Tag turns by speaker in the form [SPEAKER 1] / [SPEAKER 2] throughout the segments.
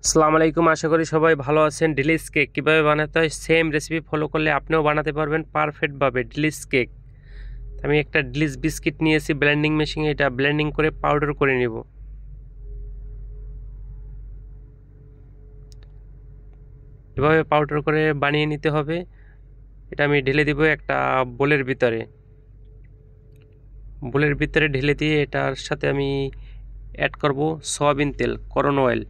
[SPEAKER 1] আসসালামু আলাইকুম, আশা করি সবাই ভালো আছেন। ডিলিশ কেক কীভাবে বানাতে হয় সেম রেসিপি ফলো করলে আপনিও বানাতে পারবেন পারফেক্টভাবে ডিলিশ কেক। আমি একটা ডিলিশ বিস্কিট নিয়েছি, ব্লেন্ডিং মেশিনে এটা ব্লেন্ডিং করে পাউডার করে নেব। এভাবে পাউডার করে বানিয়ে নিতে হবে। এটা আমি ঢেলে দিব একটা বোলের ভিতরে। ঢেলে দিয়ে এটার সাথে আমি অ্যাড করব সয়াবিন তেল, করন অয়েল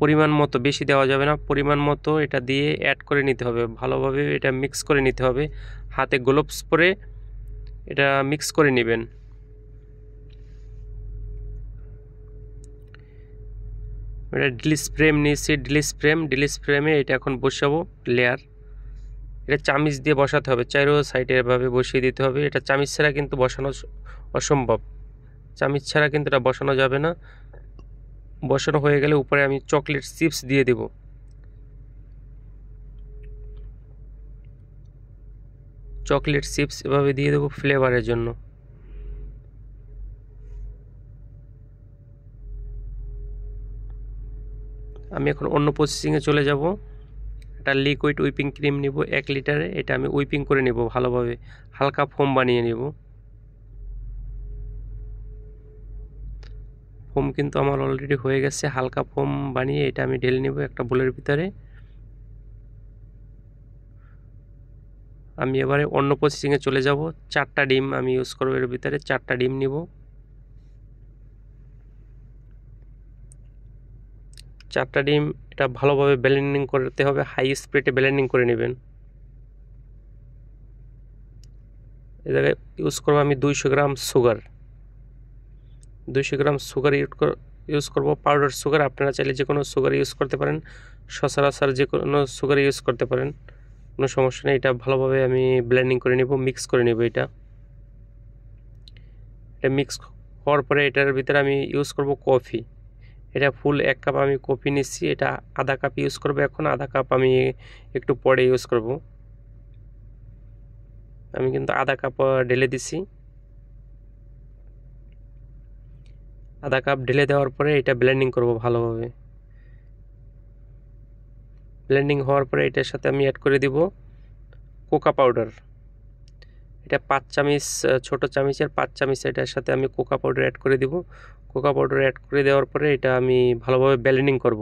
[SPEAKER 1] পরিমাণ মতো, বেশি দেওয়া যাবে না, পরিমাণ মতো এটা দিয়ে অ্যাড করে নিতে হবে। ভালোভাবে এটা মিক্স করে নিতে হবে। হাতে গ্লোভস পরে এটা মিক্স করে নেবেন। এটা ডিলিশ ফ্রেম নিয়েছি, ডিলিশ ফ্রেমে এটা এখন বসাবো লেয়ার। এটা চামিচ দিয়ে বসাতে হবে, চারো সাইডে এভাবে বসিয়ে দিতে হবে। এটা চামিচ ছাড়া কিন্তু বসানো অসম্ভব, চামিচ ছাড়া কিন্তু এটা বসানো যাবে না। বসানো হয়ে গেলে উপরে আমি চকলেট চিপস দিয়ে দেব। চকলেট চিপস এভাবে দিয়ে দেবো ফ্লেভারের জন্য। আমি এখন অন্য প্রসেসিংয়ে চলে যাব। একটা লিকুইড হুইপিং ক্রিম নিব 1 লিটারে। এটা আমি হুইপিং করে নেব ভালোভাবে, হালকা ফোম বানিয়ে নেব। ফোম কিন্তু আমার অলরেডি হয়ে গেছে। হালকা ফোম বানিয়ে এটা আমি ঢেলে নেব একটা বোলের ভিতরে। আমি এবারে অন্য প্রসেসিংয়ে চলে যাব। 4টা ডিম আমি ইউজ করব এর ভিতরে। 4টা ডিম নিব। 4টা ডিম এটা ভালোভাবে ব্লেন্ডিং করতে হবে, হাই স্পিডে ব্লেন্ডিং করে নেবেন। এ জায়গায় ইউজ করব আমি 200 গ্রাম সুগার। 200 গ্রাম সুগার ইউজ করব, পাউডার সুগার। আপনারা চাইলে যে কোনো সুগার ইউজ করতে পারেন, সচরাচর যে কোনো সুগার ইউজ করতে পারেন, কোনো সমস্যা নেই। এটা ভালোভাবে আমি ব্লেন্ডিং করে নেব, মিক্স করে নেব। এটা মিক্স হওয়ার পরে এটার ভিতরে আমি ইউজ করব কফি। এটা ফুল 1 কাপ আমি কফি নিচ্ছি। এটা আধা কাপ ইউজ করব এখন, আধা কাপ আমি একটু পরে ইউজ করব। আমি কিন্তু আধা কাপ ঢেলে দিছি। আধা কাপ ঢেলে দেওয়ার পরে এটা ব্লেন্ডিং করব ভালোভাবে। ব্লেন্ডিং হওয়ার পরে এটার সাথে আমি অ্যাড করে দিব কোকা পাউডার। এটা 5 চামচ, ছোট চামচের 5 চামচ এটার সাথে আমি কোকা পাউডার অ্যাড করে দিব। কোকা পাউডার অ্যাড করে দেওয়ার পরে এটা আমি ভালোভাবে ব্লেন্ডিং করব।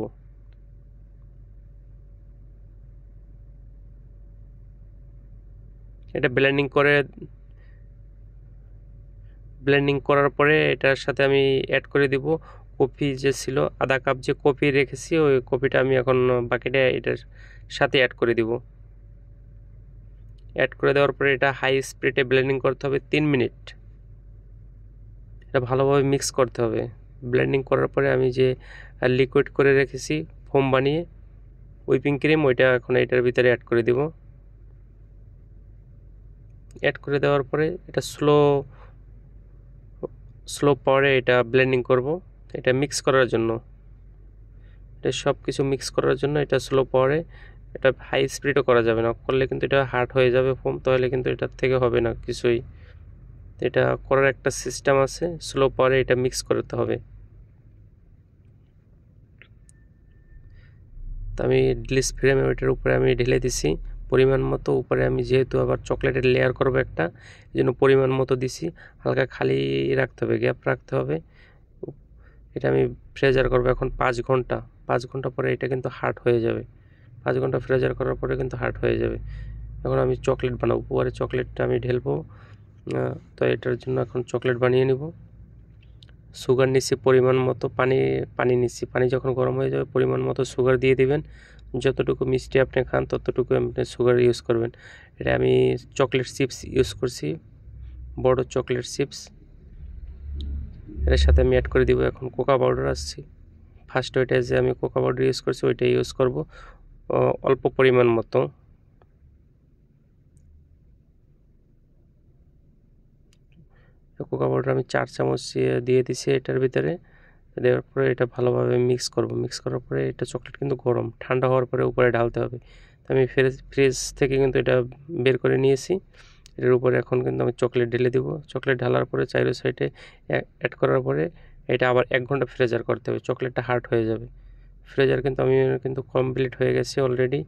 [SPEAKER 1] এটা ব্লেন্ডিং করার পরে এটার সাথে আমি অ্যাড করে দিব কফি যে ছিল, আধা কাপ যে কফি রেখেছি ওই কফিটা আমি এখন বাকিটা এটার সাথে অ্যাড করে দিব। অ্যাড করে দেওয়ার পরে এটা হাই স্পিডে ব্লেন্ডিং করতে হবে 3 মিনিট। এটা ভালোভাবে মিক্স করতে হবে। ব্লেন্ডিং করার পরে আমি যে লিকুইড করে রেখেছি ফোম বানিয়ে হুইপিং ক্রিম, ওইটা এখন এটার ভিতরে অ্যাড করে দিব। অ্যাড করে দেওয়ার পরে এটা স্লো পাওয়ারে এটা ব্লেন্ডিং করব। এটা মিক্স করার জন্য, এটা সব কিছু মিক্স করার জন্য এটা স্লো পাওয়ারে। এটা হাই স্পিডও করা যাবে না, করলে কিন্তু এটা হার্ড হয়ে যাবে ফোম, তাহলে কিন্তু এটার থেকে হবে না কিছুই। এটা করার একটা সিস্টেম আছে, স্লো পাওয়ারে এটা মিক্স করতে হবে। তো আমি ডিলিশ ফ্রেমে ওইটার উপরে আমি ঢেলে দিছি পরিমাণ মতো। উপরে আমি যেহেতু আবার চকলেটের লেয়ার করব একটা, এই জন্য পরিমাণ মতো দিছি। হালকা খালি রাখতে হবে, গ্যাপ রাখতে হবে। এটা আমি ফ্রেজার করব এখন 5 ঘন্টা। 5 ঘন্টা পরে এটা কিন্তু হার্ড হয়ে যাবে। 5 ঘন্টা ফ্রেজার করার পরে কিন্তু হার্ড হয়ে যাবে। এখন আমি চকলেট বানাবো, উপরে চকলেটটা আমি ঢেলবো। তো এটার জন্য এখন চকলেট বানিয়ে নিব। সুগার নিচ্ছি পরিমাণ মতো, পানি নিচ্ছি। পানি যখন গরম হয়ে যাবে পরিমাণ মতো সুগার দিয়ে দিবেন। যতটুকু মিষ্টি আপনি খান ততটুকু আপনি সুগার ইউজ করবেন। এটা আমি চকলেট চিপস ইউজ করছি, বড় চকলেট চিপস। এর সাথে আমি অ্যাড করে দিব এখন কোকা পাউডার। আসছি ফার্স্ট ওইটা যে আমি কোকা পাউডার ইউজ করছি ওইটা ইউজ করব অল্প পরিমাণ মতো। কোকা পাউডার আমি 4 চামচ দিয়ে দিছি এটার ভিতরে। দেওয়ার পরে এটা ভালোভাবে মিক্স করব। মিক্স করার পরে এটা চকলেট কিন্তু গরম, ঠান্ডা হওয়ার পরে উপরে ঢালতে হবে। আমি ফ্রিজ থেকে কিন্তু এটা বের করে নিয়েছি। এটার উপরে এখন কিন্তু আমি চকলেট ঢেলে দিব। চকলেট ঢালার পরে চাইরো সাইডে অ্যাড করার পরে এটা আবার 1 ঘন্টা ফ্রিজার করতে হবে, চকলেটটা হার্ড হয়ে যাবে। ফ্রেজার কিন্তু আমি কমপ্লিট হয়ে গেছে অলরেডি,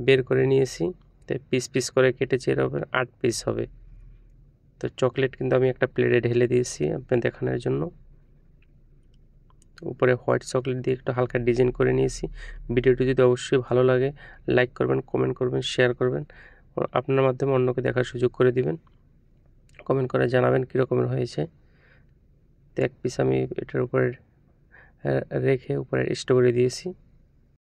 [SPEAKER 1] বের করে নিয়েছি। তাই পিস পিস করে কেটেছি, এরকম 8 পিস হবে। তো চকলেট কিন্তু আমি একটা প্লেটে ঢেলে দিয়েছি আপনাদের দেখানোর জন্য। উপরে হোয়াইট চকলেট দিয়ে একটু হালকা ডিজাইন করে নিয়েছি। ভিডিওটি যদি অবশ্যই ভালো লাগে লাইক করবেন, কমেন্ট করবেন, শেয়ার করবেন, আপনার মাধ্যমে অন্যকে দেখার সুযোগ করে দিবেন। কমেন্ট করে জানাবেন কীরকমের হয়েছে। তো এক পিস আমি এটার উপরে রেখে উপরে স্টোর করে দিয়েছি।